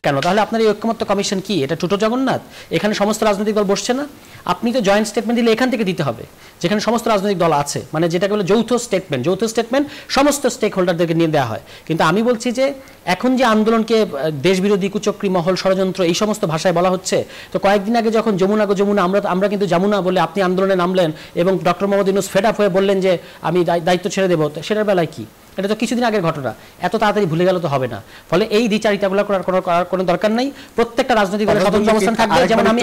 কেন তাহলে আপনার এই ঐক্যমত্য কমিশন কি এটা ছোট জগন্নাথ? এখানে সমস্ত রাজনৈতিক দল বসছে না? আপনি তো জয়েন্ট স্টেটমেন্ট দিলে এখান থেকে দিতে হবে যেখানে সমস্ত রাজনৈতিক দল আছে, মানে যেটাকে বলে যৌথ স্টেটমেন্ট সমস্ত স্টেক হোল্ডারদেরকে নিয়ে দেওয়া হয়। কিন্তু আমি বলছি যে এখন যে আন্দোলনকে দেশবিরোধী, কুচক্রী মহল, ষড়যন্ত্র এই সমস্ত ভাষায় বলা হচ্ছে, তো কয়েকদিন আগে যখন যমুনা আমরা কিন্তু যমুনা বলে আপনি আন্দোলনে নামলেন এবং doctor Mohammad Yunus fed up হয়ে বললেন যে আমি দায়িত্ব ছেড়ে দেবো, সেটার বেলায় কি? এটা তো কিছুদিন আগের ঘটনা, এত তাড়াতাড়ি ভুলে গেল তো হবে না। ফলে এই দ্বিচারিতাগুলো করার কোনো দরকার নাই। প্রত্যেকটা রাজনৈতিক দলের স্বতন্ত্র অবস্থান থাকবে। যেমন আমি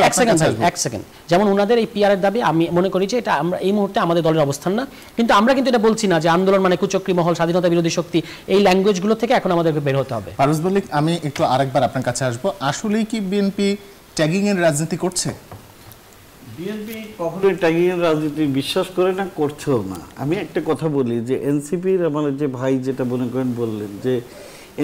এক সেকেন্ড যেমন ওনাদের এই পিআর এর দাবি আমি মনে করি যে এটা আমরা এই মুহূর্তে আমাদের দলের অবস্থান না, কিন্তু আমরা কিন্তু এটা বলছি না যে আন্দোলন মানে কুচক্রী মহল, স্বাধীনতা বিরোধী শক্তি, এই ল্যাঙ্গুয়েজগুলো থেকে এখন আমাদেরকে বের হতে হবে। পারভেজ মল্লিক, আমি একটু আরেকবার আপনার কাছে আসবো। আসলেই কি বিএনপি ট্যাগিং এর রাজনীতি করছে? বিএনপি কখনোই ট্যাগিং এর রাজনীতি বিশ্বাস করে না, করছেও না। আমি একটা কথা বলি যে এনসিপির আমাদের যে ভাই যেটা মনে করেন বললেন যে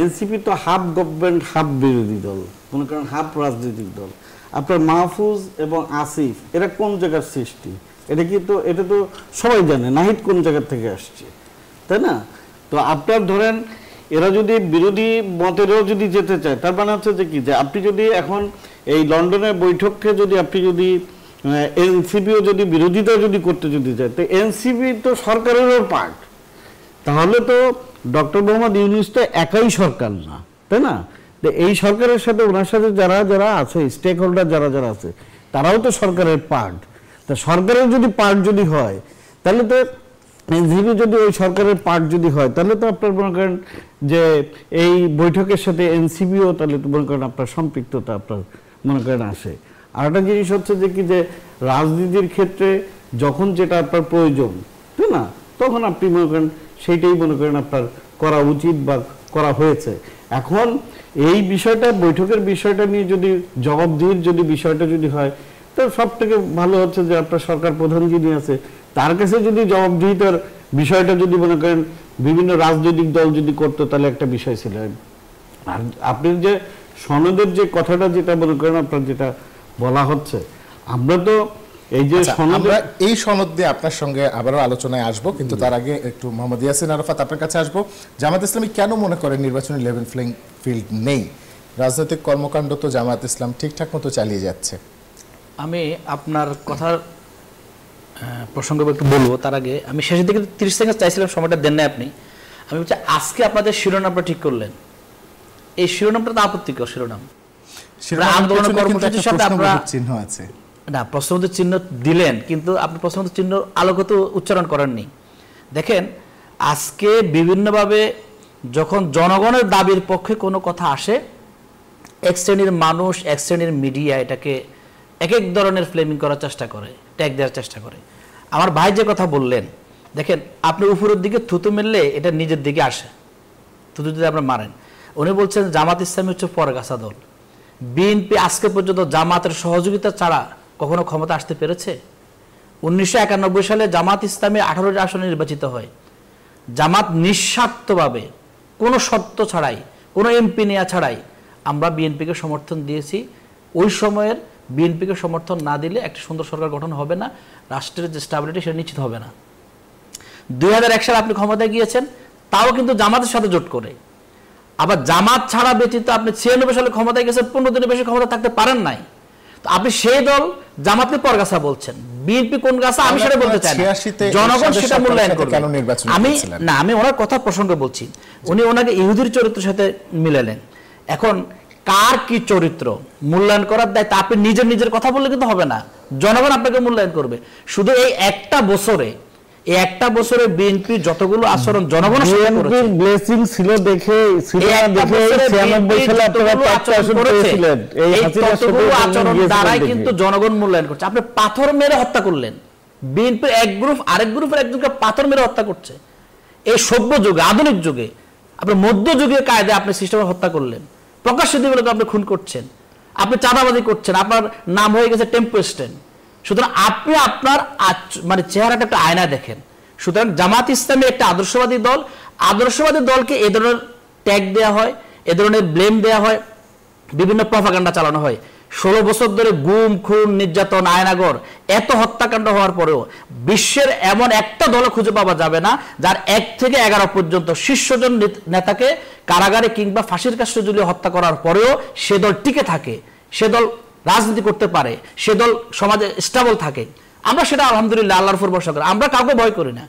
এনসিপি তো হাফ গভর্নমেন্ট হাফ বিরোধী দল, মনে করেন হাফ রাজনৈতিক দল। আপনার মাহফুজ এবং আসিফ এরা কোন জায়গার সৃষ্টি? এটা তো সবাই জানে নাহিদ কোন জায়গার থেকে আসছে, তাই না? তো আপনার ধরেন এরা যদি বিরোধী মতেরও যদি যেতে চায়, তার মানে হচ্ছে যে কি, যে আপনি যদি এখন এই লন্ডনের বৈঠককে যদি আপনি যদি এনসিপিও যদি বিরোধিতা যদি করতে যদি চায়, তো এনসিপি তো সরকারেরও পার্ট, তাহলে তো ডক্টর মোহাম্মদ ইউনূস তো একাই সরকার না, তাই না? তো এই সরকারের সাথে ওনার সাথে যারা আছে স্টেক হোল্ডার যারা আছে তারাও তো সরকারের পার্ট। তা সরকারের যদি পার্ট যদি হয় তাহলে তো এনসিপি যদি ওই সরকারের পার্ট যদি হয় তাহলে তো আপনার মনে করেন যে এই বৈঠকের সাথে এনসিপিও তাহলে তো মনে করেন আপনার সম্পৃক্ততা আপনার মনে করেন আসে। আর একটা জিনিস হচ্ছে যে কি, যে রাজনীতির ক্ষেত্রে যখন যেটা আপনার প্রয়োজন, তাই না, তখন আপনি মনে করেন সেইটাই মনে করেন আপনার করা উচিত বা করা হয়েছে। এখন এই বিষয়টা বৈঠকের বিষয়টা নিয়ে যদি জবাবদিহির যদি বিষয়টা যদি হয়, তো সব থেকে ভালো হচ্ছে যে আপনার সরকার প্রধান যিনি আছে তার কাছে যদি জবাবদিহিতার বিষয়টা যদি মনে করেন বিভিন্ন রাজনৈতিক দল যদি করতো তাহলে একটা বিষয় ছিল। আর আপনি যে সনদের যে কথাটা যেটা মনে করেন আপনার যেটা বলা হচ্ছে, আমরা তো এই যে আমরা এই সনদ দিয়ে আপনার সঙ্গে আবারও আলোচনায় আসবো, কিন্তু তার আগে একটু মোহাম্মদ ইয়াসিন আরাফাত আপনার কাছে আসবো। জামাত ইসলামী কেন মনে করেন নির্বাচনী লেভেল প্লেইং ফিল্ড নেই? রাজনৈতিক কর্মকাণ্ড তো জামাত ইসলাম ঠিকঠাক মতো চালিয়ে যাচ্ছে। আমি আপনার কথার প্রসঙ্গ একটু বলবো, তার আগে আমি শেষের দিকে 30 সেকেন্ড চাইছিলাম, সময়টা দেন না আপনি। আমি বলছি আজকে আপনাদের শিরোনামটা ঠিক করলেন, এই শিরোনামটা তো আপত্তিকর শিরোনাম। আন্দোলন কর্মসূচির সাথে আপনারা চিহ্ন আছে না, প্রশ্নবোধক চিহ্ন দিলেন, কিন্তু আপনি প্রশ্নবোধক চিহ্ন আলোকিত উচ্চারণ করেননি। দেখেন আজকে বিভিন্নভাবে যখন জনগণের দাবির পক্ষে কোনো কথা আসে, এক শ্রেণীর মানুষ, এক শ্রেণীর মিডিয়া এটাকে এক এক ধরনের ফ্লেমিং করার চেষ্টা করে, ট্যাগ দেওয়ার চেষ্টা করে। আমার ভাই যে কথা বললেন, দেখেন আপনি উপরের দিকে থুতু মেললে এটা নিজের দিকে আসে, থুতু যদি আপনি মারেন। উনি বলছেন জামাত ইসলামী হচ্ছে পরগাছা দল। বিএনপি আজকে পর্যন্ত জামাতের সহযোগিতা ছাড়া কখনো ক্ষমতা আসতে পেরেছে? 1991 সালে জামাত ইসলামী 18টি আসনে নির্বাচিত হয়। জামাত নিঃস্বার্থভাবে কোনো শর্ত ছাড়াই, কোনো এমপি নেওয়া ছাড়াই আমরা বিএনপিকে সমর্থন দিয়েছি। ওই সময়ের বিএনপিকে সমর্থন না দিলে একটা সুন্দর সরকার গঠন হবে না, রাষ্ট্রের যে স্টেবিলিটি সেটা নিশ্চিত হবে না। 2001 সালে আপনি ক্ষমতায় গিয়েছেন, তাও কিন্তু জামাতের সাথে জোট করে। আবার জামাত ছাড়া ব্যতীত আপনি 96 সালে ক্ষমতায় গেছেন, 15 দিনের বেশি ক্ষমতা থাকতে পারেন নাই। তো আপনি সেই দল জামাতকে পরগাছা বলছেন, বিএনপি কোন গাছা আমি সেটা বলতে চাই না, জনগণ সেটা মূল্যায়ন করবে। আমি ওনার কথা প্রসঙ্গে বলছি, উনি ওনাকে ইহুদির চরিত্রের সাথে মিলালেন। এখন কার কি চরিত্র মূল্যায়ন করার দায়িত্ব আপনি নিজের কথা বললে কিন্তু হবে না, জনগণ আপনাকে মূল্যায়ন করবে। শুধু এই একটা বছরে বিএনপি যতগুলো আচরণ জনগণ ব্লেসিং ছিল দেখে 96 সালে আপনারা 5টা আসন পেয়েছিলেন, এই আচরণ দ্বারাই কিন্তু জনগণ মূল্যায়ন করছে। আপনি পাথর মেরে হত্যা করলেন, বিএনপির এক গ্রুপ আরেক গ্রুপের একজনকে পাথর মেরে হত্যা করছে। এই সভ্য যুগে, আধুনিক যুগে, আপনি মধ্যযুগীয় কায়দায় আপনি সিস্টেমে হত্যা করলেন, প্রকাশ্য দিবসে আপনি খুন করছেন, আপনি চাঁদাবাজি করছেন, আপনার নাম হয়ে গেছে টেম্পো স্ট্যান্ড। সুতরাং আপনি আপনার মানে চেহারাটা একটা আয়না দেখেন। সুতরাং জামাত ইসলামী একটা আদর্শবাদী দল, আদর্শবাদী দলকে এ ধরনের ট্যাগ দেওয়া হয়, এ ধরনের ব্লেম দেওয়া হয়, বিভিন্ন প্রপাগান্ডা চালানো হয়। 16 বছর ধরে গুম খুন নির্যাতন আয়নাগর এত হত্যাকাণ্ড হওয়ার পরেও বিশ্বের এমন একটা দল খুঁজে পাওয়া যাবে না যার 1 থেকে 11 পর্যন্ত শীর্ষজন নেতাকে কারাগারে কিংবা ফাঁসির কাস্টে ঝুলিয়ে হত্যা করার পরেও সে দল টিকে থাকে, সে দল রাজনীতি করতে পারে, সে দল সমাজে স্টেবল থাকে। আমরা সেটা আলহামদুলিল্লাহ আল্লাহর উপর ভরসা করি, আমরা কাউকে ভয় করি না,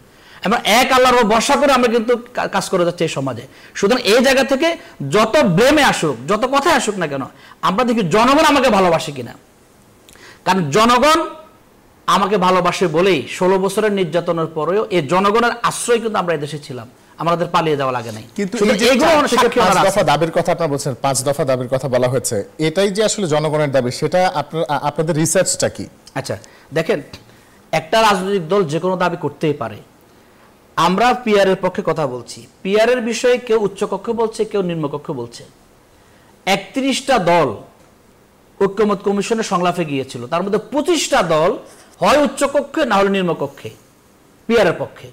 আমরা এক আল্লাহর উপর ভরসা করে আমরা কিন্তু কাজ করে যাচ্ছি এই সমাজে। সুতরাং এই জায়গা থেকে যত ব্লেমে আসুক, যত কথায় আসুক না কেন, আমরা দেখি জনগণ আমাকে ভালোবাসে কিনা। কারণ জনগণ আমাকে ভালোবাসে বলেই 16 বছরের নির্যাতনের পরেও এই জনগণের আশ্রয় কিন্তু আমরা এদেশে ছিলাম, আমাদের পালিয়ে যাওয়া লাগে নাই। কিন্তু এই যে 5 দফা দাবির কথা আপনারা বলছেন, 5 দফা দাবির কথা বলা হয়েছে, এটাই যে আসলে জনগণের দাবি, সেটা আপনাদের রিসার্চটা কি? আচ্ছা দেখেন, একটা রাজনৈতিক দল যে কোনো দাবি করতেই পারে। আমরা পিআর এর পক্ষে কথা বলছি, পিআর এর বিষয়ে কেউ উচ্চকক্ষ বলছে, কেউ নিম্নকক্ষ বলছে। 31টা দল ঐক্যমত কমিশনের সংলাপে গিয়েছিল, তার মধ্যে 25টা দল হয় উচ্চকক্ষে না হলে নিম্নকক্ষে পিআর এর পক্ষে।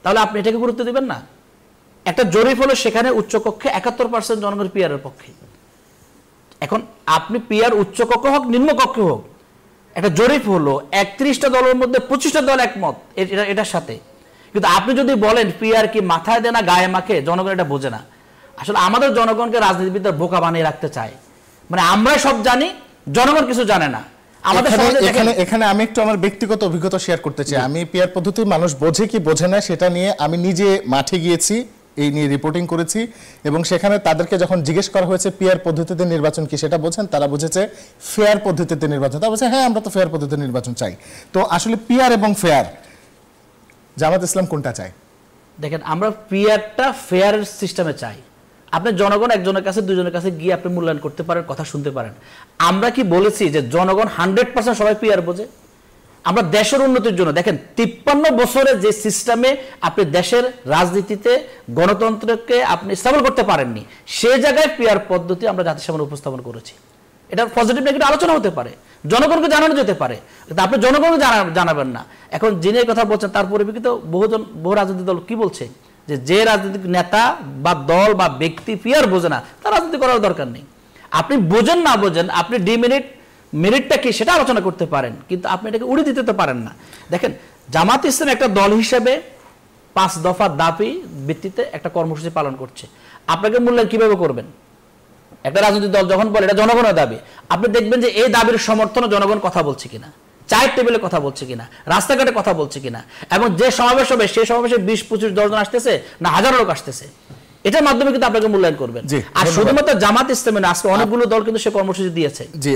তাহলে আপনি এটাকে গুরুত্ব দিবেন না? একটা জরিপ হলো সেখানে উচ্চকক্ষে 71% জনগণ পিআর এর পক্ষে। এখন আপনি পিআর উচ্চকক্ষ হোক নিম্নকক্ষ হোক, একটা জরিপ হলো 31টা দলের মধ্যে 25টা দল একমত এটার সাথে। কিন্তু আপনি যদি বলেন পিআর কি মাথায় দেয় না গায়ে মাখে, জনগণ এটা বোঝে না। আসলে আমাদের জনগণকে রাজনীতিবিদরা বোকা বানিয়ে রাখতে চায়, মানে আমরা সব জানি, জনগণ কিছু জানে না। এখানে আমি একটু আমার ব্যক্তিগত অভিজ্ঞতা শেয়ার করতে চাই। আমি পিআর পদ্ধতি মানুষ বোঝে কি বোঝে না সেটা নিয়ে আমি নিজে মাঠে গিয়েছি, এই নিয়ে রিপোর্টিং করেছি, এবং সেখানে তাদেরকে যখন জিজ্ঞেস করা হয়েছে পিআর পদ্ধতিতে নির্বাচন কি সেটা বোঝেন, তারা বুঝেছে ফেয়ার পদ্ধতিতে নির্বাচন। তারা বলছে হ্যাঁ আমরা তো ফেয়ার পদ্ধতিতে নির্বাচন চাই। তো আসলে পিআর এবং ফেয়ার জামাত ইসলাম কোনটা চায়? দেখেন, আমরা পিআরটা ফেয়ার সিস্টেমে চাই। আপনি জনগণ একজনের কাছে দুজনের কাছে গিয়ে আপনি মূল্যায়ন করতে পারেন, কথা শুনতে পারেন। আমরা কি বলেছি যে জনগণ 100% সবাই পিআর বোঝে? আমরা দেশের উন্নতির জন্য দেখেন 53 বছরে যে সিস্টেমে আপনি দেশের রাজনীতিতে গণতন্ত্রকে আপনি স্থাপন করতে পারেননি, সে জায়গায় পিআর পদ্ধতি আমরা জাতির সামনে উপস্থাপন করেছি। এটা পজিটিভ নেগেটিভ আলোচনা হতে পারে, জনগণকে জানানো যেতে পারে, কিন্তু আপনি জনগণকে জানাবেন না। এখন যিনি কথা বলছেন তার পরিপ্রেক্ষিতে বহু রাজনৈতিক দল কি বলছে যে রাজনৈতিক নেতা বা দল বা ব্যক্তি পিআর বোঝে না, তার রাজনীতি করার দরকার নেই। আপনি বোঝেন না বোঝেন, আপনি মেরিটটা কি সেটা আলোচনা করতে পারেন, কিন্তু আপনি এটাকে উড়ে দিতে তো পারেন না। দেখেন, জামাত ইসলাম একটা দল হিসেবে 5 দফা দাবি ভিত্তিতে একটা কর্মসূচি পালন করছে। আপনাকে মূল্যায়ন কিভাবে করবেন? একটা রাজনৈতিক দল যখন বলে এটা জনগণের দাবি, আপনি দেখবেন যে এই দাবির সমর্থনে জনগণ কথা বলছে কিনা, চায়ের টেবিলে কথা বলছে কিনা, রাস্তাঘাটে কথা বলছে কিনা, এবং যে সমাবেশ হবে সেই সমাবেশে 20-25 জন আসতেছে না হাজার লোক আসতেছে, এটার মাধ্যমে কিন্তু আপনাকে মূল্যায়ন করবেন। আর শুধুমাত্র জামাত ইসলামে না, আজকে অনেকগুলো দল কিন্তু সে কর্মসূচি দিয়েছে। জি,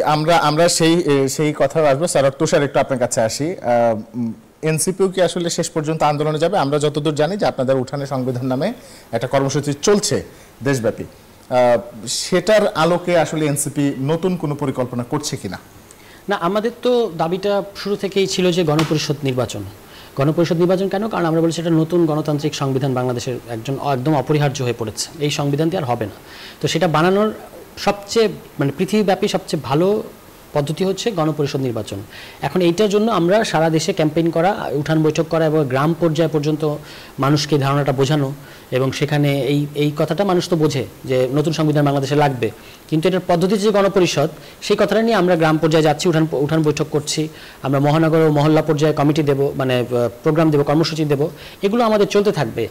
আমরা সেই কথা আসবো। স্যার তুষার, একটু আপনার কাছে আসি। এনসিপিও কি আসলে শেষ পর্যন্ত আন্দোলনে যাবে? আমরা যতদূর জানি যে আপনাদের উঠানে সংবিধান নামে একটা কর্মসূচি চলছে দেশব্যাপী, সেটার আলোকে আসলে এনসিপি নতুন কোনো পরিকল্পনা করছে কিনা? না, আমাদের তো দাবিটা শুরু থেকেই ছিল যে গণপরিষদ নির্বাচন কেন? কারণ আমরা বলেছি এটা নতুন গণতান্ত্রিক সংবিধান বাংলাদেশের একদম অপরিহার্য হয়ে পড়েছে, এই সংবিধানটি আর হবে না। তো সেটা বানানোর সবচেয়ে পৃথিবীব্যাপী সবচেয়ে ভালো পদ্ধতি হচ্ছে গণপরিষদ নির্বাচন। এখন এইটার জন্য আমরা সারা দেশে ক্যাম্পেইন করা, উঠান বৈঠক করা এবং গ্রাম পর্যায় পর্যন্ত মানুষকে ধারণাটা বোঝানো, এবং সেখানে এই কথাটা মানুষ তো বোঝে যে নতুন সংবিধান বাংলাদেশে লাগবে, কিন্তু এটার পদ্ধতি যে গণপরিষদ, সেই কথাটা নিয়ে আমরা গ্রাম পর্যায়ে যাচ্ছি, উঠান বৈঠক করছি, আমরা মহানগর ও মহল্লা পর্যায়ে কমিটি দেব, প্রোগ্রাম দেব, কর্মসূচি দেব, এগুলো আমাদের চলতে থাকবে।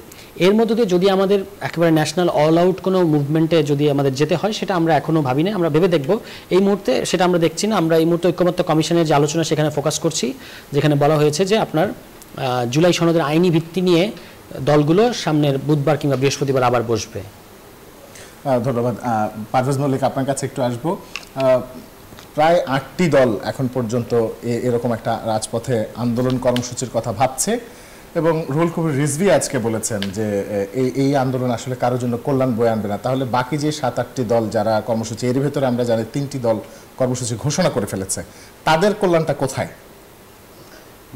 এর মধ্যে দিয়ে যদি আমাদের একেবারে ন্যাশনাল অল আউট কোনো মুভমেন্টে যদি আমাদের যেতে হয়, সেটা আমরা এখনও ভাবি না, আমরা ভেবে দেখব। এই মুহূর্তে সেটা আমরা দেখছি না। আমরা এই মুহূর্তে ঐক্যমত্য কমিশনের যে আলোচনা সেখানে ফোকাস করছি, যেখানে বলা হয়েছে যে আপনার জুলাই সনদের আইনি ভিত্তি নিয়ে দলগুলো সামনের বুধবার কিংবা বৃহস্পতিবার আবার বসবে। ধন্যবাদ। পারভেজ মল্লিক, আপনার কাছে একটু আসবো। প্রায় 8টি দল এখন পর্যন্ত এরকম একটা রাজপথে আন্দোলন কর্মসূচির কথা ভাবছে, এবং রুহুল কবির রিজভী আজকে বলেছেন যে এই আন্দোলন আসলে কারোর জন্য কল্যাণ বয়ে আনবে না। তাহলে বাকি যে 7-8টি দল যারা কর্মসূচি, এর ভেতরে আমরা জানি 3টি দল কর্মসূচি ঘোষণা করে ফেলেছে, তাদের কল্যাণটা কোথায়?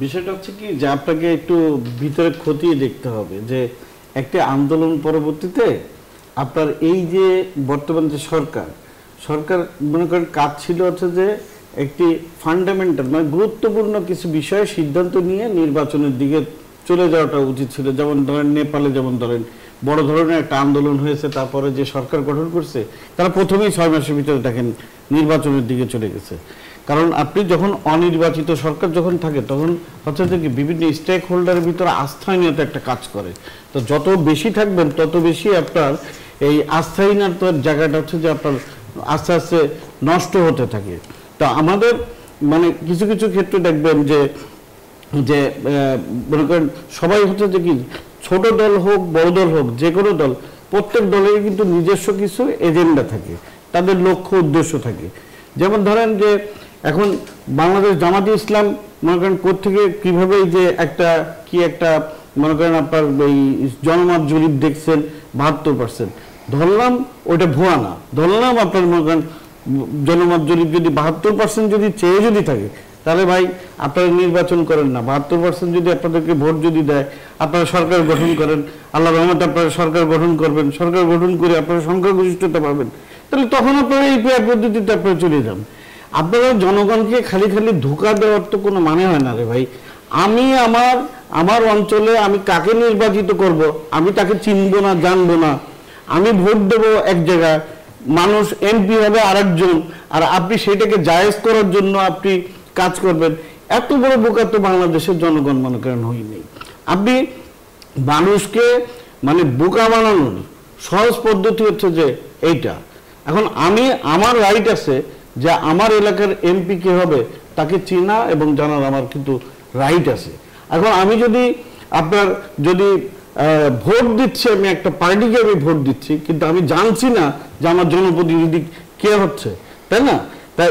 বিষয়টা হচ্ছে কি যে আপনাকে একটু ভিতরে খতিয়ে দেখতে হবে যে একটা আন্দোলন পরবর্তীতে আপনার এই যে বর্তমান যে সরকার মনে করেন কাজ ছিল হচ্ছে যে একটি ফান্ডামেন্টাল গুরুত্বপূর্ণ কিছু বিষয়ে সিদ্ধান্ত নিয়ে নির্বাচনের দিকে চলে যাওয়াটা উচিত ছিল। যেমন ধরেন নেপালে যেমন ধরেন বড় ধরনের একটা আন্দোলন হয়েছে, তারপরে যে সরকার গঠন করছে তারা প্রথমেই 6 মাসের ভিতরে দেখেন নির্বাচনের দিকে চলে গেছে। কারণ আপনি যখন অনির্বাচিত সরকার যখন থাকে তখন হচ্ছে যে কি বিভিন্ন স্টেক হোল্ডারের ভিতরে আস্থাহীনতা একটা কাজ করে। তো যত বেশি থাকবেন তত বেশি আপনার এই আস্থাহীনতার জায়গাটা হচ্ছে যে আপনার আস্তে আস্তে নষ্ট হতে থাকে। তো আমাদের মানে কিছু কিছু ক্ষেত্রে দেখবেন যে যে মনে করেন সবাই হচ্ছে যে কি ছোট দল হোক বড় দল হোক যে কোনো দল, প্রত্যেক দলের কিন্তু নিজস্ব কিছু এজেন্ডা থাকে, তাদের লক্ষ্য উদ্দেশ্য থাকে। যেমন ধরেন যে এখন বাংলাদেশ জামাতে ইসলাম মনে করেন কোত্থেকে কীভাবে যে একটা মনে করেন আপনার এই জনমত জরিপ দেখছেন 72%, ধরলাম ওইটা ভুয়া না, ধরলাম আপনার মনে করেন জনমত জরিপ যদি 72% যদি চেয়ে যদি থাকে তাহলে ভাই আপনারা নির্বাচন করেন না। 72% যদি আপনাদেরকে ভোট যদি দেয়, আপনারা সরকার গঠন করেন, আল্লাহ রহমতে আপনারা সরকার গঠন করবেন, সরকার গঠন করে আপনারা সংখ্যাগরিষ্ঠতা পাবেন, তাহলে তখন আপনারা এই পেয়ার পদ্ধতিতে আপনারা চলে যান। আপনারা জনগণকে খালি খালি ধোঁকা দেওয়ার তো কোনো মানে হয় না রে ভাই। আমি আমার অঞ্চলে আমি কাকে নির্বাচিত করব, আমি তাকে চিনবো না জানবো না, আমি ভোট দেবো এক জায়গায়, মানুষ এমপি হবে আরেকজন, আর আপনি সেটাকে জায়েজ করার জন্য আপনি কাজ করবেন। এত বড় বোকা তো বাংলাদেশের জনগণ মনে করেন হয়নি। আপনি মানুষকে মানে বোকা বানানোর সহজ পদ্ধতি হচ্ছে যে এইটা। এখন আমার রাইট আছে যে আমার এলাকার এমপি কে হবে তাকে চেনা এবং জানার আমার কিন্তু রাইট আছে। এখন আমি যদি আপনার যদি ভোট দিচ্ছি, আমি একটা পার্টিকে আমি ভোট দিচ্ছি, কিন্তু আমি জানছি না যে আমার জনপ্রতিনিধি কে হচ্ছে, তাই না? তাই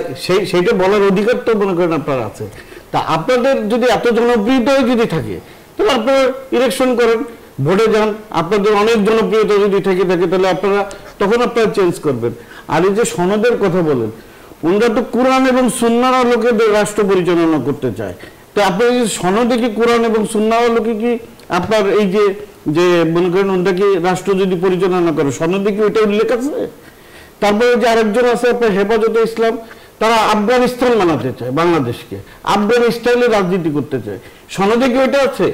সেইটা বলার অধিকার তো মনে করেন আপনার আছে। তা আপনাদের যদি এত জনপ্রিয়তা যদি থাকে তাহলে আপনারা ইলেকশন করেন, ভোটে যান। আপনাদের অনেক জনপ্রিয়তা যদি থাকে তাহলে তখন আপনারা চেঞ্জ করবেন। আর এই যে সনদের কথা বলেন, ওনারা তো কোরআন এবং সুন্নাহর আলোকে রাষ্ট্র পরিচালনা করতে চায়। তো আপনার এই সনদে কি কোরআন এবং সুন্নাহর আলোকে কি আপনার এই যে মনে করেন ওনটা কি রাষ্ট্র যদি পরিচালনা করে সনদে কি ওইটা উল্লেখ আছে? তারপরে যে আরেকজন আছে আপনার হেফাজতে ইসলাম, তারা আফগানিস্তান বানাতে চায়, বাংলাদেশকে আফগান স্টাইলে রাজনীতি করতে চায়, সনদে কি ওইটা আছে?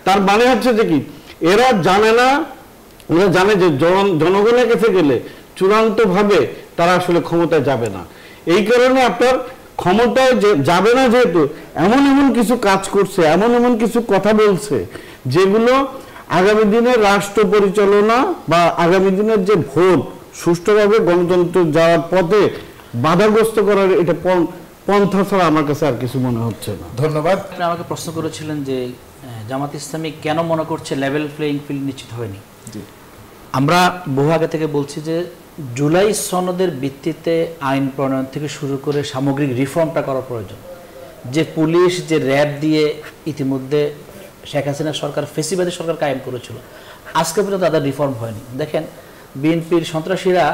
তার মানে হচ্ছে যে কি এরা জানে না, ওরা জানে যে জনগণের কাছে গেলে চূড়ান্তভাবে তারা আসলে ক্ষমতায় যাবে না। এই কারণে আপনার ক্ষমতায় যাবে না, যেহেতু এমন কিছু কাজ করছে, এমন কিছু কথা বলছে যেগুলো আগামী দিনের রাষ্ট্র পরিচালনা বা আগামী দিনের যে ভোট সুষ্ঠুভাবে গণতন্ত্র যাওয়ার পথে বাধাগ্রস্ত করার এটা পন্থা ছাড়া আমার কাছে আর কিছু মনে হচ্ছে না। ধন্যবাদ। আপনি আমাকে প্রশ্ন করেছিলেন যে জামাত ইসলামী কেন মনে করছে লেভেল প্লেইং ফিল্ড নিশ্চিত হয়নি। আমরা বহু আগে থেকে বলছি যে জুলাই সনদের ভিত্তিতে আইন প্রণয়ন থেকে শুরু করে সামগ্রিক রিফর্মটা করা প্রয়োজন। যে পুলিশ যে র্যাব দিয়ে ইতিমধ্যে শেখ হাসিনা সরকার ফেসিবাদী সরকার কায়েম করেছিল, আজকে পর্যন্ত তাদের রিফর্ম হয়নি। দেখেন বিএনপির সন্ত্রাসীরা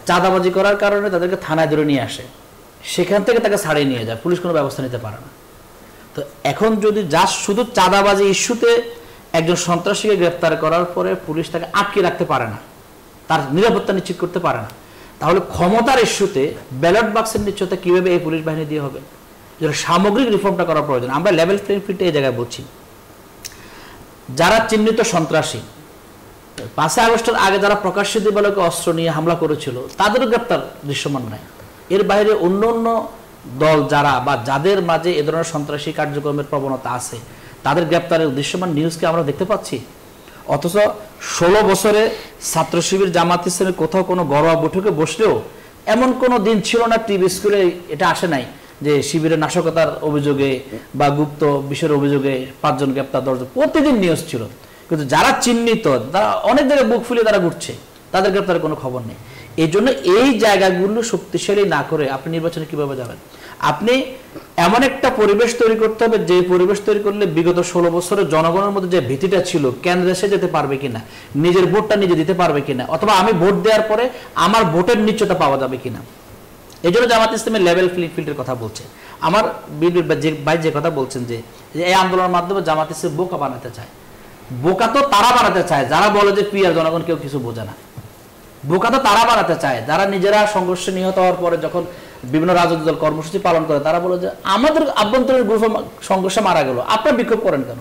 চাঁদাবাজি করার কারণে তাদেরকে থানায় ধরে নিয়ে আসে, সেখান থেকে তাকে ছাড়িয়ে নিয়ে যায়, পুলিশ কোনো ব্যবস্থা নিতে পারে না। তো এখন যদি শুধু চাঁদাবাজি ইস্যুতে একজন সন্ত্রাসীকে গ্রেপ্তার করার পরে পুলিশ তাকে আটকে রাখতে পারে না, তার নিরাপত্তা নিশ্চিত করতে পারে না, তাহলে ক্ষমতার ইস্যুতে ব্যালট বাক্সের নিশ্চয়তা কীভাবে এই পুলিশ বাহিনী দিয়ে হবে? যেটা সামগ্রিক রিফর্মটা করা প্রয়োজন। আমরা লেভেল প্লেইং ফিল্ডে এই জায়গায় বলছি, যারা চিহ্নিত সন্ত্রাসী 5 আগস্টের আগে যারা প্রকাশ্য দিবালোকে অস্ত্র নিয়ে হামলা করেছিল তাদেরও গ্রেপ্তার দৃশ্যমান নাই। এর বাইরে অন্য দল যারা বা যাদের মাঝে এ ধরনের সন্ত্রাসী কার্যক্রমের প্রবণতা আছে তাদের গ্রেপ্তারের দৃশ্যমান নিউজকে আমরা দেখতে পাচ্ছি। অথচ 16 বছরে ছাত্র শিবির জামাত ইসলামের কোথাও কোনো ঘরোয়া বৈঠকে বসলেও এমন কোনো দিন ছিল না, টিভি স্কুলে এটা আসে নাই যে শিবিরের নাশকতার অভিযোগে বা গুপ্ত বিষয়ের অভিযোগে 5 জন গ্রেপ্তার, 10 জন, প্রতিদিন নিউজ ছিল। কিন্তু যারা চিহ্নিত তারা অনেক জায়গায় বুক ফুলিয়ে তারা ঘুরছে, তাদের গ্রেপ্তারের কোনো খবর নেই। এই জন্য এই জায়গাগুলো শক্তিশালী না করে আপনি নির্বাচনে কিভাবে যাবেন? আপনি এমন একটা পরিবেশ তৈরি করতে হবে যে পরিবেশ তৈরি করলে বিগত 16 বছরের জনগণের মধ্যে যে ভীতিটা ছিল, কেন্দ্রে এসে যেতে পারবে কিনা, নিজের ভোটটা নিজে দিতে পারবে কিনা, অথবা আমি ভোট দেওয়ার পরে আমার ভোটের নিশ্চয়তা পাওয়া যাবে কিনা। এই জন্য জামাত ইসলামের লেভেল ফিল্ডের কথা বলছে। আমার ভাই যে কথা বলছেন যে এই আন্দোলনের মাধ্যমে জামাত ইসলাম বোকা বানাতে চায়, বোকা তো তারা বানাতে চায় যারা বলে যে পিয়ার জনগণ কেউ কিছু বোঝে না। বোকা তো তারা বানাতে চায় যারা নিজেরা সংঘর্ষে নিহত হওয়ার পরে যখন বিভিন্ন রাজনৈতিক দল কর্মসূচি পালন করে তারা বলে যে আমাদের আভ্যন্তরীণ গ্রুপ সংঘর্ষে মারা গেল, আপনারা বিক্ষোভ করেন কেন?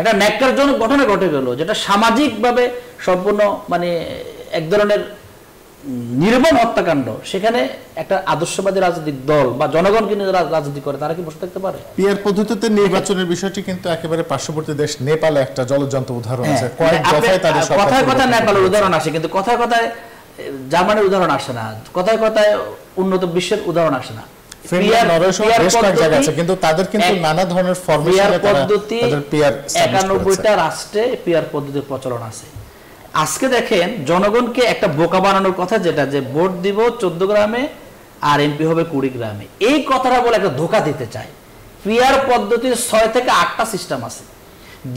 এটা ন্যাক্কারজনক ঘটনা ঘটে গেল, যেটা সামাজিকভাবে সম্পূর্ণ মানে এক ধরনের নির্মম হত্যাকাণ্ড, সেখানে একটা আদর্শবাদী রাজনৈতিক দল বা জনগণকে নিয়ে রাজনীতি করে, তারা কি বসে থাকতে পারে? পিয়ার পদ্ধতিতে নির্বাচনের বিষয়টি কিন্তু একেবারে পার্শ্ববর্তী দেশ নেপালে একটা জ্বলজ্জন্ত উদাহরণ আছে। কয়েক দফায় তাদের কথায় কথায় নেপালের উদাহরণ আসে, কিন্তু কথায় কথায় জার্মানির উদাহরণ আসে না, কথায় কথায় উন্নত বিশ্বের উদাহরণ আসে না। কিন্তু তাদের কিন্তু নানা ধরনের পদ্ধতি 91টা রাষ্ট্রে পিয়ার পদ্ধতির প্রচলন আছে। আজকে দেখেন জনগণকে একটা বোকা বানানোর কথা, যেটা যে ভোট দিব 14 গ্রামে আর এমপি হবে 20 গ্রামে, এই কথাটা বলে একটা ধোঁকা দিতে চায়। পিয়ার পদ্ধতির 6 থেকে 8টা সিস্টেম আছে,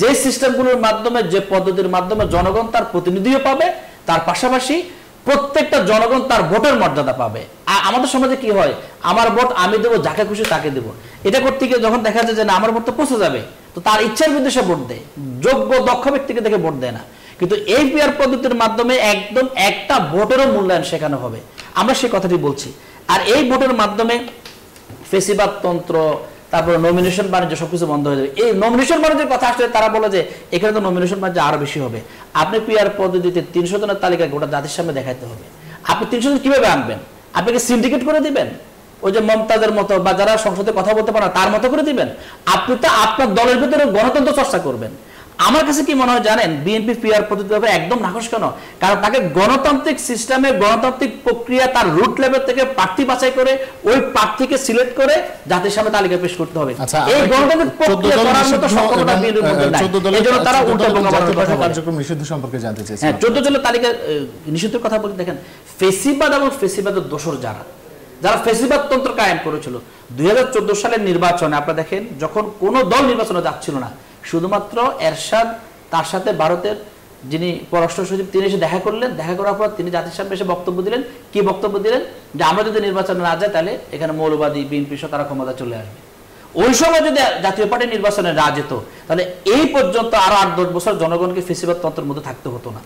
যে সিস্টেমগুলোর মাধ্যমে, যে পদ্ধতির মাধ্যমে জনগণ তার প্রতিনিধিও পাবে, তার পাশাপাশি প্রত্যেকটা জনগণ তার ভোটের মর্যাদা পাবে। আর আমাদের সমাজে কি হয়, আমার ভোট আমি দেবো, যাকে খুশি তাকে দেবো। এটা করতে গিয়ে যখন দেখা যায় যে না, আমার ভোট তো পৌঁছে যাবে, তো তার ইচ্ছার বিরুদ্ধে সে ভোট দেয়, যোগ্য দক্ষ ব্যক্তিকে দেখে ভোট দেয় না। কিন্তু এই পিয়ার পদ্ধতির মাধ্যমে একদম একটা ভোটেরও মূল্যায়ন শেখানো হবে, আমরা সেই কথাটি বলছি। আর এই ভোটের মাধ্যমে ফেসিবাদ তন্ত্র, তারপরে নমিনেশন বাণিজ্য সবকিছু বন্ধ হয়ে যাবে। এই নমিনেশন বাণিজ্যের কথা আসলে তারা বলে যে এখানে তো নমিনেশন বাণিজ্য আরো বেশি হবে। আপনি পিয়ার পদ্ধতিতে 300 জনের তালিকা গোটা জাতির সামনে দেখাতে হবে। আপনি 300 জন কিভাবে আনবেন? আপনাকে সিন্ডিকেট করে দিবেন, ওই যে মমতাজের মতো বা যারা সংসদে কথা বলতে পারে তার মতো করে দিবেন? আপনি তো আপনার দলের ভিতরে গণতন্ত্র চর্চা করবেন। আমার কাছে কি মনে হয় জানেন, বিএনপি পিয়ার পদ্ধতি একদম নাকশ কেন? কারণ তাকে গণতান্ত্রিক সিস্টেমে, গণতান্ত্রিক প্রক্রিয়া, তার রুট লেভেল থেকে প্রার্থী বাছাই করে ওই প্রার্থীকে সিলেক্ট করে জাতির সামনে তালিকা পেশ করতে হবে। এই গণতান্ত্রিক প্রক্রিয়া করার মতো সক্ষমতা বিএনপির মধ্যে নাই, এজন্য তারা উল্টো কার্যক্রম নিষিদ্ধ সম্পর্কে জানতে চাইছেন। হ্যাঁ, 14 জনের তালিকা নিষিদ্ধের কথা বলি। দেখেন, ফেসিবাদ এবং ফেসিবাদের দোসর যারা ফেসিবাদ তন্ত্র কায়েম করেছিল 2014 সালের নির্বাচনে, আপনারা দেখেন যখন কোনো দল নির্বাচনে যাচ্ছিল না, শুধুমাত্র এরশাদ, তার সাথে ভারতের যিনি পররাষ্ট্র সচিব, তিনি এসে দেখা করলেন। দেখা করার পর তিনি জাতির সামনে এসে বক্তব্য দিলেন। কি বক্তব্য দিলেন? যে আমরা যদি নির্বাচনে না যাই তাহলে এখানে মৌলবাদী বিএনপি সহ তারা ক্ষমতা চলে আসবে। ওই সময় যদি জাতীয় পার্টি নির্বাচনে না যেত তাহলে এই পর্যন্ত আরো 8-10 বছর জনগণকে ফেসিবাদ তন্ত্রের মধ্যে থাকতে হতো না।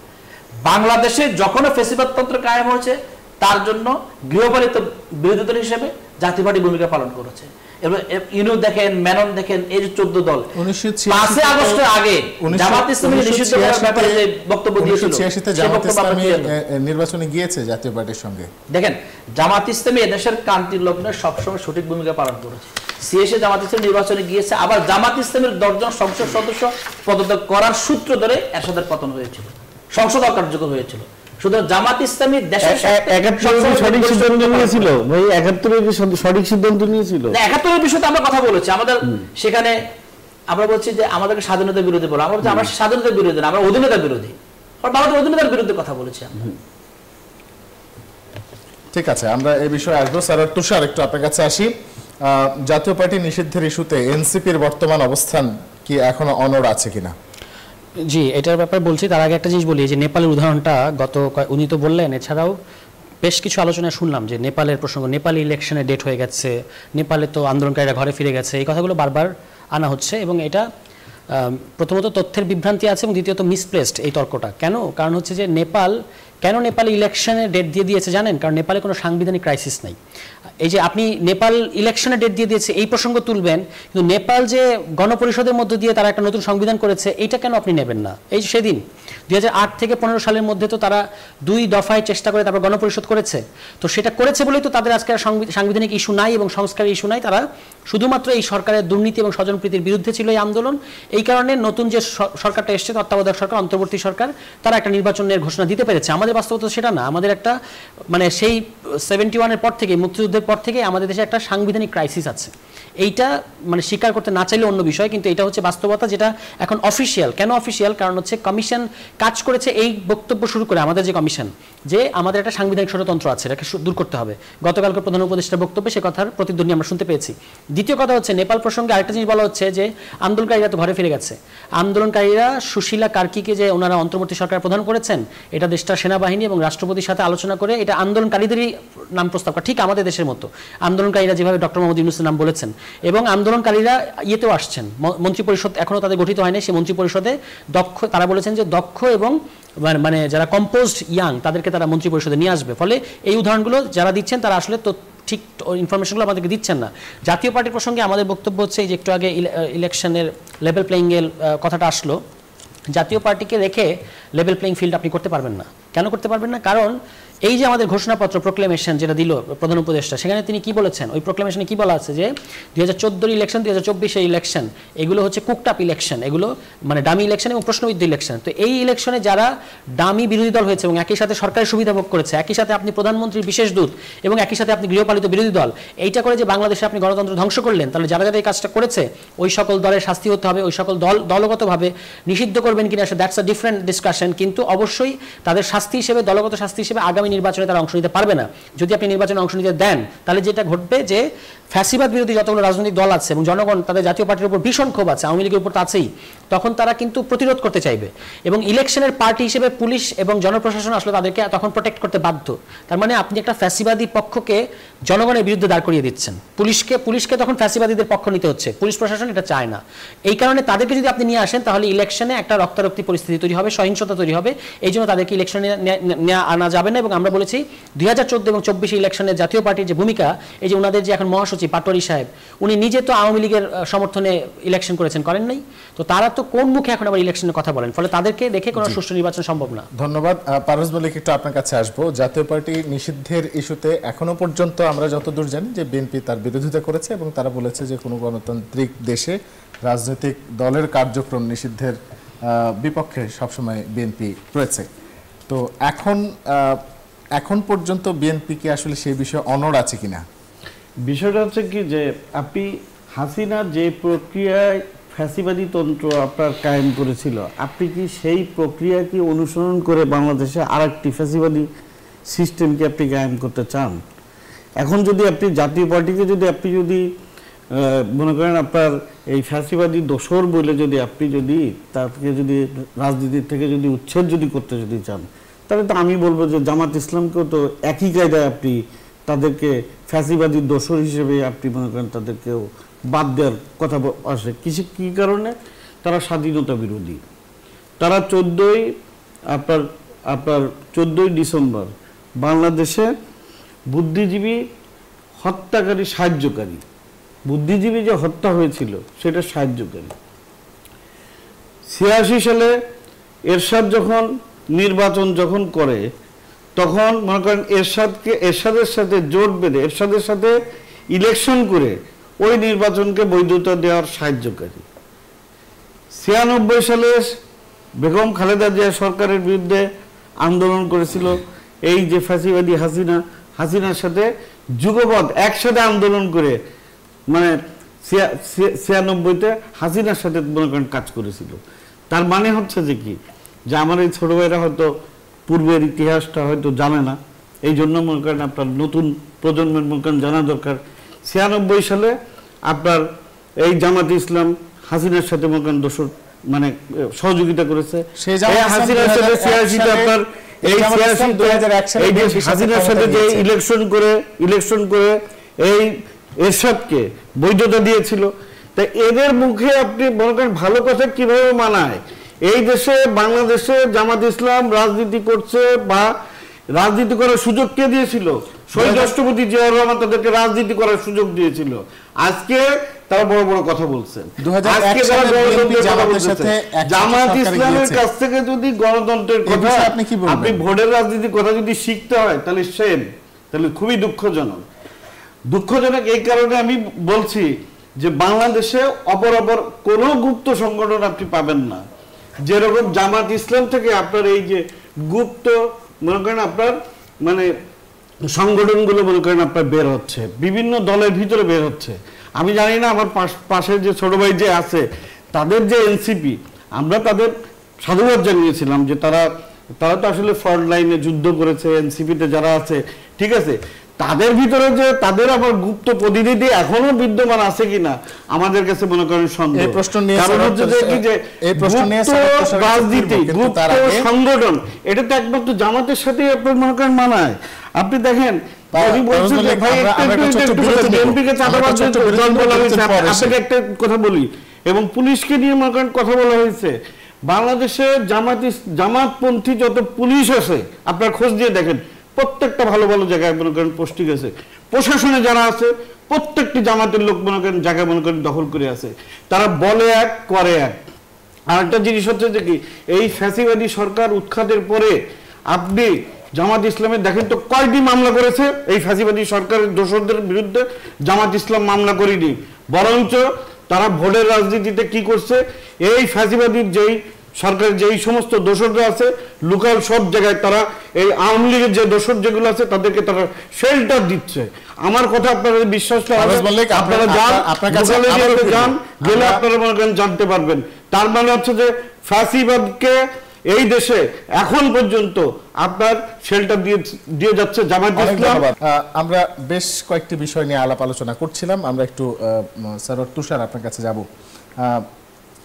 বাংলাদেশে যখনও ফেসিবাদ তন্ত্র কায়েম হয়েছে, তার জন্য গৃহপালিত বিরোধী দল হিসেবে জাতীয় পার্টি ভূমিকা পালন করেছে। ইউনু দেখেন, মেনন দেখেন, এই যে 14 দল 5 আগস্টের আগে জামাত ইসলামী নিষিদ্ধ করার ব্যাপারে যে বক্তব্য দিয়েছিল, জামাত ইসলামী নির্বাচনে গিয়েছে জাতীয় পার্টির সঙ্গে। দেখেন, জামাত ইসলামী এদেশের ক্রান্তির লগ্নে সবসময় সঠিক ভূমিকা পালন করেছে। সিএসএ জামাত ইসলামী নির্বাচনে গিয়েছে, আবার জামাত ইসলামের 10 জন সংসদ সদস্য পদত্যাগ করার সূত্র ধরে এরশাদের পতন হয়েছিল, সংসদ অকার্যকর হয়েছিল। শুধু জামাত ইসলামী দেশের 71 সঠিক সিদ্ধান্ত নিয়েছিল ভাই, 71 সঠিক সিদ্ধান্ত নিয়েছিল। 71 বিষয়ে আমরা কথা বলেছি, আমাদের সেখানে আমরা বলছি যে আমাদেরকে স্বাধীনতার বিরোধী বলো, আমরা বলছি আমরা স্বাধীনতার বিরোধী না, আমরা অধীনতার বিরোধী। ভারতের অধীনতার বিরুদ্ধে কথা বলেছি আমরা। ঠিক আছে, আমরা এই বিষয়ে আসবো। স্যার তুষার, একটু আপনার কাছে আসি। জাতীয় পার্টি নিষিদ্ধের ইস্যুতে এনসিপির বর্তমান অবস্থান কি এখনো অনড় আছে কিনা? জি, এটার ব্যাপারে বলছি। তার আগে একটা জিনিস বলি, যে নেপালের উদাহরণটা উনি তো বললেন, এছাড়াও বেশ কিছু আলোচনা শুনলাম যে নেপালের প্রসঙ্গ, নেপালি ইলেকশনের ডেট হয়ে গেছে, নেপালে তো আন্দোলনকারীরা ঘরে ফিরে গেছে, এই কথাগুলো বারবার আনা হচ্ছে। এবং এটা প্রথমত তথ্যের বিভ্রান্তি আছে, এবং দ্বিতীয়ত মিসপ্লেসড এই তর্কটা। কেন? কারণ হচ্ছে যে নেপাল ইলেকশনের ডেট দিয়ে দিয়েছে জানেন? কারণ নেপালে কোনো সাংবিধানিক ক্রাইসিস নাই। এই যে আপনি নেপাল ইলেকশনের ডেট দিয়ে দিয়েছে এই প্রসঙ্গ তুলবেন, কিন্তু নেপাল যে গণপরিষদের মধ্য দিয়ে তারা একটা নতুন সংবিধান করেছে, এইটা কেন আপনি নেবেন না? এই যে সেদিন 2008 থেকে 15 সালের মধ্যে তো তারা 2 দফায় চেষ্টা করে তারপর গণপরিষদ করেছে। তো সেটা করেছে বলেই তো তাদের আজকে সাংবিধানিক ইস্যু নাই এবং সংস্কারের ইস্যু নাই। তারা শুধুমাত্র এই সরকারের দুর্নীতি এবং স্বজনপ্রীতির বিরুদ্ধে ছিল এই আন্দোলন। এই কারণে নতুন যে সরকারটা এসছে, তত্ত্বাবধায়ক সরকার, অন্তর্বর্তী সরকার, তারা একটা নির্বাচনের ঘোষণা দিতে পেরেছে। আমাদের বাস্তবতা সেটা না। আমাদের একটা সেই 71-এর পর থেকে, মুক্তিযুদ্ধের পর থেকে আমাদের দেশে একটা সাংবিধানিক ক্রাইসিস আছে। এইটা স্বীকার করতে না চাইলে অন্য বিষয়, কিন্তু এটা হচ্ছে বাস্তবতা, যেটা এখন অফিসিয়াল। কেন অফিসিয়াল? কারণ হচ্ছে কমিশন কাজ করেছে এই বক্তব্য শুরু করে, আমাদের যে কমিশন, যে আমাদের একটা সাংবিধানিক ষড়যন্ত্র আছে, এটাকে দূর করতে হবে। গতকালকে প্রধান উপদেষ্টার বক্তব্যে সে কথার প্রতিধ্বনি আমরা শুনতে পেয়েছি। দ্বিতীয় কথা হচ্ছে, নেপাল প্রসঙ্গে আরেকটা জিনিস বলা হচ্ছে যে আন্দোলনকারীরা তো ঘরে ফিরে গেছে। আন্দোলনকারীরা সুশীলা কার্কিকে যে ওনারা অন্তর্বর্তী সরকার প্রধান করেছেন, এটা দেশটার সেনাবাহিনী এবং রাষ্ট্রপতির সাথে আলোচনা করে এটা আন্দোলনকারীদেরই নাম প্রস্তাব করা, ঠিক আমাদের দেশের মতো। আন্দোলনকারীরা যেভাবে ডক্টর মোহাম্মদ ইউনূসের নাম বলেছেন, এবং আন্দোলনকারীরা ইয়েতেও আসছেন, মন্ত্রিপরিষদ এখনও তাদের গঠিত হয়নি, সেই মন্ত্রিপরিষদে তারা বলেছেন যে দক্ষ এবং যারা কম্পোজড ইয়াং তাদেরকে তারা মন্ত্রিপরিষদে নিয়ে আসবে। ফলে এই উদাহরণগুলো যারা দিচ্ছেন তারা আসলে তো ঠিক ইনফরমেশনগুলো আমাদেরকে দিচ্ছেন না। জাতীয় পার্টির প্রসঙ্গে আমাদের বক্তব্য হচ্ছে, যে একটু আগে ইলেকশনের লেভেল প্লেইং এর কথাটা আসলো, জাতীয় পার্টিকে রেখে লেভেল প্লেইং ফিল্ড আপনি করতে পারবেন না। কেন করতে পারবেন না? কারণ এই যে আমাদের ঘোষণাপত্র প্রোক্লেমেশন যেটা দিল প্রধান উপদেষ্টা, সেখানে তিনি কি বলেছেন, ওই প্রোক্লেমেশনে কি বলা আছে যে 2014 ইলেকশন, 2024 ইলেকশন, এগুলো হচ্ছে কুকটাপ ইলেকশন, এগুলো মানে ডামি ইলেকশন এবং প্রশ্নবিদ্ধ ইলেকশন। তো এই ইলেকশনে যারা ডামি বিরোধী দল হয়েছে এবং একই সাথে সরকারের সুবিধা ভোগ করেছে, একই সাথে আপনি প্রধানমন্ত্রীর বিশেষ দূত এবং একই সাথে আপনি গৃহপালিত বিরোধী দল, এইটা করে যে বাংলাদেশে আপনি গণতন্ত্র ধ্বংস করলেন, তাহলে যারা যারা এই কাজটা করেছে ওই সকল দলের শাস্তি হতে হবে, ওই সকল দলগতভাবে নিষিদ্ধ করবেন কিনা দ্যাটস আ ডিফারেন্ট ডিসকাশন, কিন্তু অবশ্যই তাদের শাস্তি হিসেবে, দলগত শাস্তি হিসেবে আগামী নির্বাচনে তারা অংশ নিতে পারবে না। যদি আপনি নির্বাচনে অংশ নিতে দেন, তাহলে যেটা ঘটবে যে ফ্যাসিবাদ বিরোধী যতগুলো রাজনৈতিক দল আছে এবং জনগণ তাদের জাতীয় পার্টির উপর ভীষণ ক্ষোভ আছে, আওয়ামী লীগের উপর তো আছেই, তখন তারা কিন্তু প্রতিরোধ করতে চাইবে এবং ইলেকশনের পার্টি হিসেবে পুলিশ এবং জনপ্রশাসন আসলে তাদেরকে তখন প্রোটেক্ট করতে বাধ্য। তার মানে আপনি একটা ফ্যাসিবাদী পক্ষকে জনগণের বিরুদ্ধে দাঁড় করিয়ে দিচ্ছেন, পুলিশকে তখন ফ্যাসিবাদীদের পক্ষ নিতে হচ্ছে, পুলিশ প্রশাসন এটা চায় না। এই কারণে তাদেরকে যদি আপনি নিয়ে আসেন, তাহলে ইলেকশনে একটা রক্তারক্তি পরিস্থিতি তৈরি হবে, সহিংসতা তৈরি হবে। এই জন্য তাদেরকে ইলেকশনে আনা যাবে না। এবং আমরা বলেছি 2014 এবং 24 ইলেকশনে জাতীয় পার্টির যে ভূমিকা, এই যে ওনাদের যে এখন মহাসচিব পাটোয়ারি সাহেব, উনি নিজে তো আওয়ামী লীগের সমর্থনে ইলেকশন করেন নাই, তো তারা তো কোন মুখে এখন আবার ইলেকশনের কথা বলেন? ফলে তাদেরকে রেখে কোনো সুষ্ঠু নির্বাচন সম্ভব না। ধন্যবাদ। পারভেজ মল্লিক, একটু আপনার কাছে আসবো। জাতীয় পার্টি নিষিদ্ধের ইস্যুতে এখনো পর্যন্ত আমরা যতদূর জানি যে বিএনপি তার বিরোধিতা করেছে এবং তারা বলেছে যে কোনো গণতান্ত্রিক দেশে রাজনৈতিক দলের কার্যক্রম নিষিদ্ধের বিপক্ষে সবসময় বিএনপি রয়েছে। তো এখন পর্যন্ত বিএনপি কি আসলে সেই বিষয়ে অনড় আছে কিনা? বিষয়টা হচ্ছে কি যে আপনি হাসিনা যে প্রক্রিয়ায় ফ্যাসিবাদী তন্ত্র আপনার কায়েম করেছিল, আপনি কি সেই প্রক্রিয়া কি অনুসরণ করে বাংলাদেশে আরেকটি ফ্যাসিবাদী সিস্টেমকে আপনি কায়েম করতে চান? এখন যদি আপনি জাতীয় পার্টিকে যদি মনে করেন আপনার এই ফ্যাসিবাদী দোসর বলে আপনি তাকে রাজনীতির থেকে উচ্ছেদ করতে চান, তাহলে তো আমি বলবো যে জামাত ইসলামকেও তো একই কায়দায় আপনি তাদেরকে ফ্যাসিবাদী দোসর হিসেবে আপনি মনে করেন তাদেরকেও বাদ দেওয়ার কথা আসে। কি কারণে? তারা স্বাধীনতা বিরোধী। তারা 14ই ডিসেম্বর বাংলাদেশে বুদ্ধিজীবী হত্যাকারী সাহায্যকারী, বুদ্ধিজীবী যে হত্যা হয়েছিল সেটা সাহায্যকারী। 86 সালে এরশাদ যখন নির্বাচন করে, তখন মনে করেন এরশাদের সাথে জোট বেঁধে এরশাদের সাথে ইলেকশন করে ওই নির্বাচনকে বৈধতা দেওয়ার সাহায্যকারী। 96 সালে বেগম খালেদা জিয়া সরকারের বিরুদ্ধে আন্দোলন করেছিল এই যে ফ্যাসিবাদী হাসিনার সাথে যুগপৎ একসাথে আন্দোলন করে, মানে 96-তে হাসিনার সাথে মনে করেন কাজ করেছিল। তার মানে হচ্ছে যে কি, যে আমার এই ছোট ভাইরা হয়তো পূর্বের ইতিহাসটা হয়তো জানে না, এই জন্য মনে করেন আপনার নতুন প্রজন্মের মনে করেন জানা দরকার। 96 সালে আপনার এই জামাত ইসলাম হাসিনার সাথে মনে করেন মানে সহযোগিতা করেছে। হাসিনার সাথে 86-তে আপনার হাসিনার সাথে যে ইলেকশন করে এই এরশাদকে বৈধতা দিয়েছিল। তাই এদের মুখে আপনি মনে করেন ভালো কথা কিভাবে মানায়? এই দেশে বাংলাদেশে জামাত ইসলাম রাজনীতি করছে বা রাজনীতি করার সুযোগ কে দিয়েছিল? শহীদ রাষ্ট্রপতি জিয়াউর রহমান তাদেরকে রাজনীতি করার সুযোগ দিয়েছিল। আজকে তারা বড় বড় কথা বলছেন। জামাত ইসলামের কাছ থেকে যদি গণতন্ত্রের কথা, আপনি ভোটের রাজনীতির কথা যদি শিখতে হয়, তাহলে খুবই দুঃখজনক। এই কারণে আমি বলছি যে বাংলাদেশে অপরাপর কোনো গুপ্ত সংগঠন আপনি পাবেন না। যেরকম জামাত ইসলাম থেকে আপনার এই যে গুপ্ত মনে করেন আপনার মানে সংগঠনগুলো মনে করেন আপনার বের হচ্ছে, বিভিন্ন দলের ভিতরে বের হচ্ছে। আমি জানি না আমার পাশে যে ছোট ভাই যে আছে তাদের যে এনসিপি, আমরা তাদের সাধুবাদ জানিয়েছিলাম যে তারা তো আসলে ফ্রন্ট লাইনে যুদ্ধ করেছে। এনসিপিতে যারা আছে ঠিক আছে, তাদের ভিতরে যে তাদের আবার গুপ্ত প্রতিনিধি এখনো বিদ্যমান আছে কিনা আমাদের কাছে মনে করেন সন্দেহ। কারণ হচ্ছে যে রাজনীতি গুপ্ত সংগঠন, এটা তো একমাত্র জামাতের সাথে আপনার মনে করেন মানায়। আপনি দেখেন আপনাকে একটা কথা বলি, এবং পুলিশকে নিয়ে মনে করেন কথা বলা হয়েছে। বাংলাদেশে জামাতপন্থী যত পুলিশ আছে আপনার খোঁজ দিয়ে দেখেন, প্রত্যেকটা ভালো ভালো জায়গায় মনে করেন পোস্টিং আছে। প্রশাসনে যারা আছে প্রত্যেকটি জামাতের লোক মনে করেন জায়গায় মনে করেন দখল করে আছে। তারা বলে এক করে এক। আর একটা জিনিস হচ্ছে যে কি, এই ফ্যাসিবাদী সরকার উৎখাতের পরে আপনি জামাত ইসলামের দেখেন তো কয়টি মামলা করেছে এই ফ্যাসিবাদী সরকারের দোষরদের বিরুদ্ধে? জামাত ইসলাম মামলা করেনি, বরঞ্চ তারা ভোটের রাজনীতিতে কি করছে, এই ফ্যাসিবাদীর যেই সরকারের যেই সমস্ত দোষররা আছে লোকাল সব জায়গায় তারা এই আওয়ামী লীগের যে দোষর যেগুলো আছে তাদেরকে তারা শেল্টার দিচ্ছে। আমার কথা আপনারা বিশ্বাস আপনারা যান, গেলে আপনারা মনে করেন জানতে পারবেন। তার মানে হচ্ছে যে ফ্যাসিবাদকে এই দেশে এখন পর্যন্ত আপনার শেল্টার দিয়ে যাচ্ছে জামায়াত ইসলাম। আমরা বেশ কয়েকটি বিষয় নিয়ে আলাপ আলোচনা করছিলাম, আমরা একটু স্যার তুষার আপনার কাছে যাব।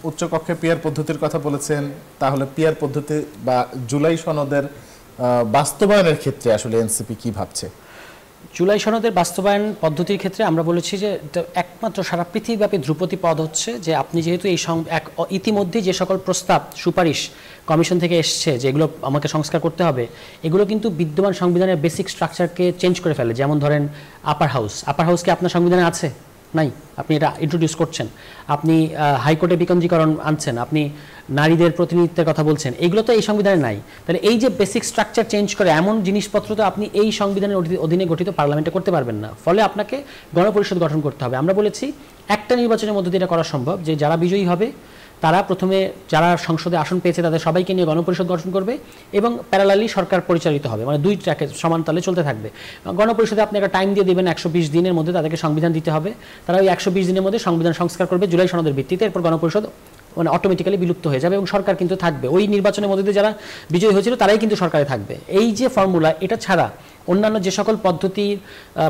উচ্চকক্ষে পিয়ার পদ্ধতির কথা বলেছেন, তাহলে পিয়ার পদ্ধতি বা জুলাই সনদের বাস্তবায়নের ক্ষেত্রে আসলে এনসিপি কি ভাবছে? জুলাই সনদের বাস্তবায়ন পদ্ধতির ক্ষেত্রে আমরা বলেছি যে একমাত্র সারা পৃথিবীব্যাপী ধ্রুপদী পদ হচ্ছে যে আপনি যেহেতু এই ইতিমধ্যে যে সকল প্রস্তাব সুপারিশ কমিশন থেকে এসছে যে এগুলো আমাকে সংস্কার করতে হবে, এগুলো কিন্তু বিদ্যমান সংবিধানের বেসিক স্ট্রাকচারকে চেঞ্জ করে ফেলে। যেমন ধরেন আপার হাউস কি আপনার সংবিধানে আছে? নাই, আপনি এটা ইন্ট্রোডিউস করছেন। আপনি হাইকোর্টে বিকেন্দ্রীকরণ আনছেন, আপনি নারীদের প্রতিনিধিত্বের কথা বলছেন, এইগুলো তো এই সংবিধানে নাই। তাহলে এই যে বেসিক স্ট্রাকচার চেঞ্জ করে এমন জিনিসপত্র তো আপনি এই সংবিধানের অধীনে গঠিত পার্লামেন্টে করতে পারবেন না, ফলে আপনাকে গণপরিষদ গঠন করতে হবে। আমরা বলেছি একটা নির্বাচনের মধ্যে দিয়ে এটা করা সম্ভব, যে যারা বিজয়ী হবে তারা প্রথমে যারা সংসদে আসন পেয়েছে তাদের সবাইকে নিয়ে গণপরিষদ গঠন করবে এবং প্যারালালি সরকার পরিচালিত হবে, মানে দুই ট্র্যাকে সমান তালে চলতে থাকবে। গণপরিষদে আপনি একটা টাইম দিয়ে দেবেন, 120 দিনের মধ্যে তাদেরকে সংবিধান দিতে হবে। তারা ওই 120 দিনের মধ্যে সংবিধান সংস্কার করবে জুলাই সনদের ভিত্তিতে, এরপর গণপরিষদ মানে অটোমেটিক্যালি বিলুপ্ত হয়ে যাবে এবং সরকার কিন্তু থাকবে। ওই নির্বাচনের মধ্যে দিয়ে যারা বিজয়ী হয়েছিল তারাই কিন্তু সরকারে থাকবে। এই যে ফর্মুলা, এটা ছাড়া অন্যান্য যে সকল পদ্ধতি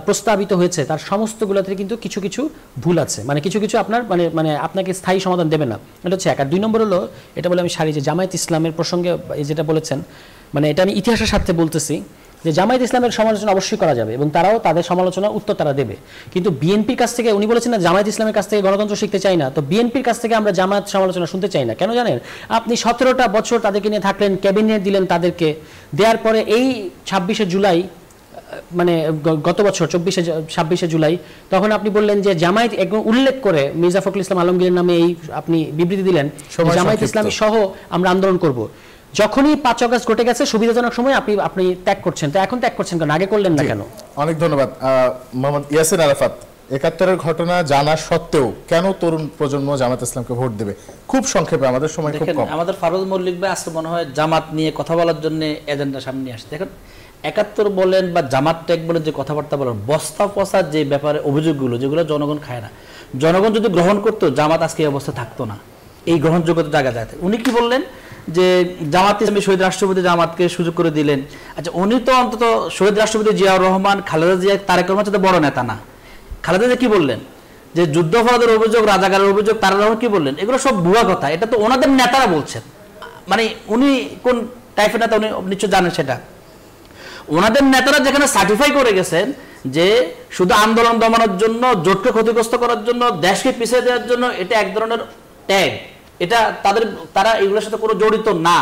প্রস্তাবিত হয়েছে তার সমস্তগুলোতে কিন্তু কিছু কিছু ভুল আছে, মানে কিছু কিছু আপনার মানে আপনাকে স্থায়ী সমাধান দেবে না। এটা হচ্ছে এক। আর 2 নম্বর হলো, এটা বলে আমি সারি যে জামায়াত ইসলামের প্রসঙ্গে যেটা বলেছেন, মানে এটা আমি ইতিহাসের স্বার্থে বলতেছি যে জামায়াত ইসলামের সমালোচনা অবশ্যই করা যাবে এবং তারাও তাদের সমালোচনার উত্তর তারা দেবে, কিন্তু বিএনপির কাছ থেকে উনি বলেছেন না জামায়াত ইসলামের কাছ থেকে গণতন্ত্র শিখতে চাই না, তো বিএনপির কাছ থেকে আমরা জামায়াত সমালোচনা শুনতে চাই না। কেন জানেন? আপনি 17টা বছর তাদেরকে নিয়ে থাকলেন, ক্যাবিনেট দিলেন তাদেরকে, দেওয়ার পরে এই 26শে জুলাই মানে গত বছর 26শে জুলাই তখন আপনি বললেন যে জামায়াত একদম উল্লেখ করে মির্জা ফখরুল ইসলাম আলমগীরের নামে এই আপনি বিবৃতি দিলেন জামায়াত ইসলামী সহ আমরা আন্দোলন করব। যখনই 5 আগস্ট ঘটে গেছে সুবিধাজনক সময় আপনি ত্যাগ করছেন, তো এখন ত্যাগ করছেন কেন? আগে করলেন না কেন? অনেক ধন্যবাদ মোহাম্মদ ইয়াসির আরাফাত। 71-এর ঘটনা জানা সত্ত্বেও কেন তরুণ প্রজন্ম জামাত ইসলামকে ভোট দেবে? খুব সংক্ষেপে, আমাদের সময় খুব কম। আমাদের ফারুজ মল্লিক ভাই আজকে মনে হয় জামাত নিয়ে কথা বলার জন্য এজেন্ডা সামনে আসছে। দেখেন 71 বলেন বা জামাত ত্যাগ বলেন, যে কথাবার্তা বলেন, বস্তা পচা যে ব্যাপারে অভিযোগগুলো যেগুলো জনগণ খায় না, জনগণ যদি গ্রহণ করতো জামাত আজকে এই অবস্থা থাকতো না, এই গ্রহণযোগ্যতা জায়গা যায়। উনি কি বললেন যে জামাত ইসলামী শহীদ রাষ্ট্রপতি জামাতকে সুযোগ করে দিলেন। আচ্ছা, উনি তো অন্তত শহীদ রাষ্ট্রপতি জিয়াউর রহমান, খালেদা জিয়া, তারেক রহমান সাথে বড় নেতা না। খালেদা জিয়া কি বললেন? যে যুদ্ধাপরাধের অভিযোগ, রাজাকারের অভিযোগ, তারেক রহমান কি বললেন? এগুলো সব ভুয়া কথা, এটা তো ওনাদের নেতারা বলছেন। মানে উনি কোন টাইপের নেতা উনি নিশ্চয় জানেন সেটা। ওনাদের নেতারা যেখানে সার্টিফাই করে গেছেন যে শুধু আন্দোলন দমানোর জন্য, জোটকে ক্ষতিগ্রস্ত করার জন্য, দেশকে পিছিয়ে দেওয়ার জন্য, এটা এক ধরনের ট্যাগ, এটা তারা এগুলোর সাথে কোনো জড়িত না,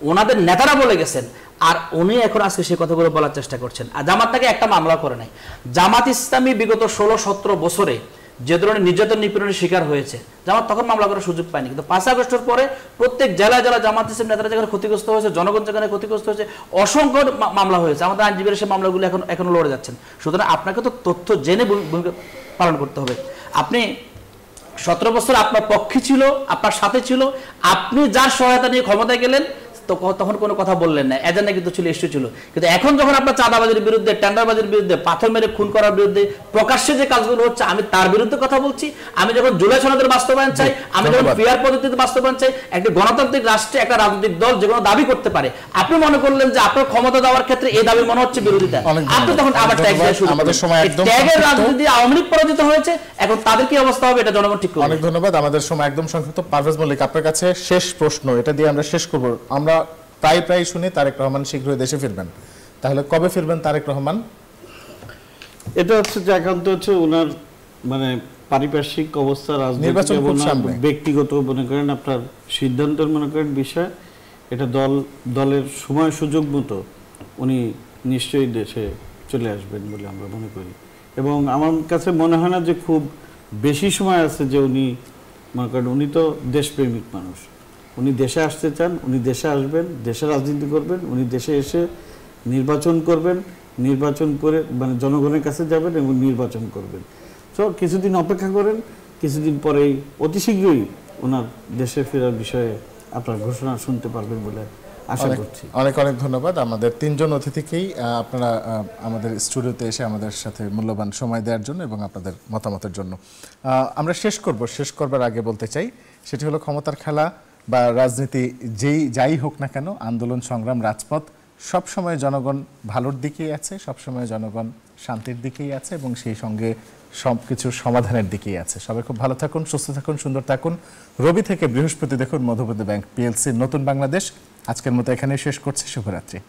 ওনাদের নেতারা বলে গেছেন। আর উনি এখন আজকে সেই কথাগুলো বলার চেষ্টা করছেন। আর জামাত তাকে একটা মামলা করে নাই। জামাত ইসলামী বিগত 16-17 বছরে যে ধরনের নির্যাতন নিপীড়নের শিকার হয়েছে, জামাত তখন মামলা করার সুযোগ পায়নি, কিন্তু 5 আগস্টের পরে প্রত্যেক জেলায় জেলায় জামাত ইসলাম নেতারা যেখানে ক্ষতিগ্রস্ত হয়েছে, জনগণ যেখানে ক্ষতিগ্রস্ত হয়েছে, অসংখ্য মামলা হয়েছে। আমাদের আইনজীবীরা সেই মামলাগুলো এখনো লড়ে যাচ্ছেন। সুতরাং আপনাকে তো তথ্য জেনে ভূমিকা পালন করতে হবে। আপনি 17 বছর আপনার পক্ষে ছিল, আপনার সাথে ছিল, আপনি যার সহায়তা নিয়ে ক্ষমতায় গেলেন তখন কোনো কথা বললেন না, এজেন্ডা কিন্তু ছিল, ইস্যু ছিল। কিন্তু এখন যখন আপনার চাঁদাবাজির বিরুদ্ধে, টেন্ডারবাজির বিরুদ্ধে, পাথর মেরে খুন করার বিরুদ্ধে, প্রকাশ্যে যে কাজগুলো হচ্ছে, আমি তার বিরুদ্ধে কথা বলছি। আমি যখন জুলাই সনদের বাস্তবায়ন চাই, আমি যখন ফেয়ার পদ্ধতিতে বাস্তবায়ন চাই, একটি গণতান্ত্রিক রাষ্ট্রে একটা রাজনৈতিক দল যে কোনো দাবি করতে পারে। আপনি মনে করলেন যে আপনার ক্ষমতা দেওয়ার ক্ষেত্রে এই দাবি মনে হচ্ছে বিরোধিতা, আপনি তখন আবার ট্যাগ দেওয়া শুরু করলেন। ট্যাগের রাজনীতি আওয়ামী লীগ পরাজিত হয়েছে, এখন তাদের কি অবস্থা হবে এটা জনগণ ঠিক করবে। অনেক ধন্যবাদ। আমাদের সময় একদম সংক্ষিপ্ত। পারভেজ মল্লিক, আপনার কাছে শেষ প্রশ্ন, এটা দিয়ে আমরা শেষ করব। আমরা প্রায় শুনি তারেক রহমান শীঘ্রই দেশে ফিরবেন, তাহলে কবে ফিরবেন তারেক রহমান? এটা হচ্ছে যে একান্ত হচ্ছে ওনার মানে পারিপার্শ্বিক অবস্থা, রাজনীতি এবং ব্যক্তিগত মনে করেন আপনার সিদ্ধান্তের মনে করেন বিষয়, এটা দলের সময় সুযোগ মতো উনি নিশ্চয়ই দেশে চলে আসবেন বলে আমরা মনে করি। এবং আমার কাছে মনে হয় না যে খুব বেশি সময় আছে যে উনি মনে করেন, উনি তো দেশপ্রেমিক মানুষ, উনি দেশে আসতে চান, উনি দেশে আসবেন, দেশে রাজনীতি করবেন, উনি দেশে এসে নির্বাচন করবেন, নির্বাচন করে মানে জনগণের কাছে যাবেন এবং নির্বাচন করবেন। তো কিছুদিন অপেক্ষা করেন, কিছুদিন পরেই অতি শীঘ্রই ওনার দেশে ফেরার বিষয়ে আপনার ঘোষণা শুনতে পারবেন বলে আশা করছি। অনেক অনেক ধন্যবাদ আমাদের তিনজন অতিথিকেই, আপনারা আমাদের স্টুডিওতে এসে আমাদের সাথে মূল্যবান সময় দেওয়ার জন্য এবং আপনাদের মতামতের জন্য। আমরা শেষ করবার আগে বলতে চাই, সেটি হলো ক্ষমতার খেলা বা রাজনীতি যাই হোক না কেন, আন্দোলন সংগ্রাম রাজপথ সবসময় জনগণ ভালোর দিকেই আছে, সবসময় জনগণ শান্তির দিকেই আছে এবং সেই সঙ্গে সব কিছুর সমাধানের দিকেই আছে। সবাই খুব ভালো থাকুন, সুস্থ থাকুন, সুন্দর থাকুন। রবি থেকে বৃহস্পতি দেখুন মধুবতী ব্যাংক পিএলসির নতুন বাংলাদেশ। আজকের মতো এখানেই শেষ করছি। শুভরাত্রি।